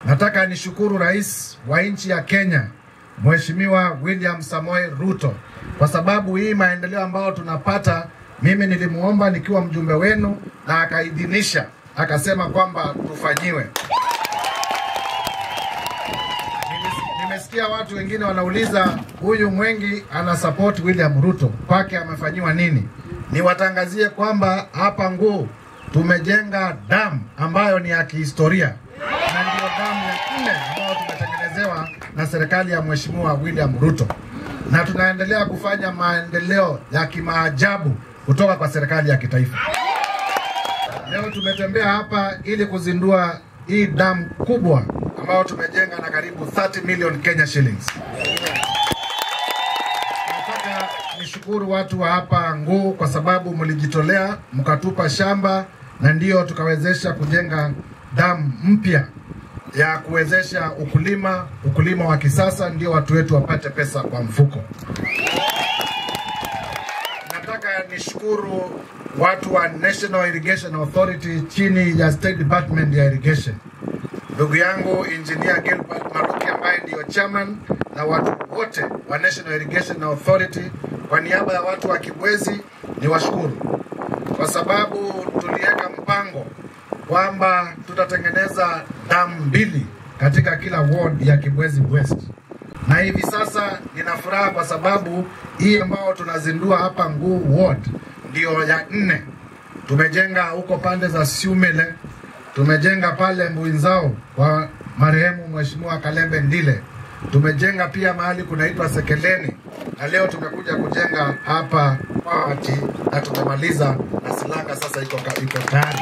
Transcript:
Nataka nishukuru Rais wa nchi ya Kenya, Mheshimiwa William Samoei Ruto, kwa sababu hii maendeleo ambayo tunapata, mimi nilimuomba nikiwa mjumbe wenu na akaidhinisha, akasema kwamba tufanyiwe. Nimesikia watu wengine wanauliza huyu Mwengi ana support William Ruto, kwake amefanyiwa nini? Niwatangazie kwamba hapa Nguu tumejenga damu ambayo ni ya kihistoria, na ndio damu ya 4 ambayo tumetengenezewa na serikali ya Mheshimiwa William Ruto, na tunaendelea kufanya maendeleo ya kimaajabu kutoka kwa serikali ya kitaifa. Leo tumetembea hapa ili kuzindua hii damu kubwa ambayo tumejenga na karibu 30 million Kenya shillings. Nataka nishukuru watu wa hapa Nguu kwa sababu mlijitolea, mkatupa shamba, na ndio tukawezesha kujenga damu mpya ya kuwezesha ukulima wa kisasa, ndio watu wetu wapate pesa kwa mfuko. Nataka nishukuru watu wa National Irrigation Authority chini ya State Department ya Irrigation. Ndugu yangu Engineer Gilbert Maruki ambaye ndio chairman, na watu wote wa National Irrigation Authority, kwa niaba ya watu wa Kibwezi ni washukuru, kwa sababu tuliweka mpango kwamba tutatengeneza damu 2 katika kila ward ya Kibwezi West. Na hivi sasa nina furaha kwa sababu hii ambao tunazindua hapa Nguu ward ndio ya 4. Tumejenga huko pande za Siumele, tumejenga pale Mbuinzao kwa marehemu Mheshimiwa Kalembe Ndile, tumejenga pia mahali kunaitwa Sekeleni, na leo tumekuja kujenga hapa Pawati na tumemaliza, na Silanga sasa iko tayari.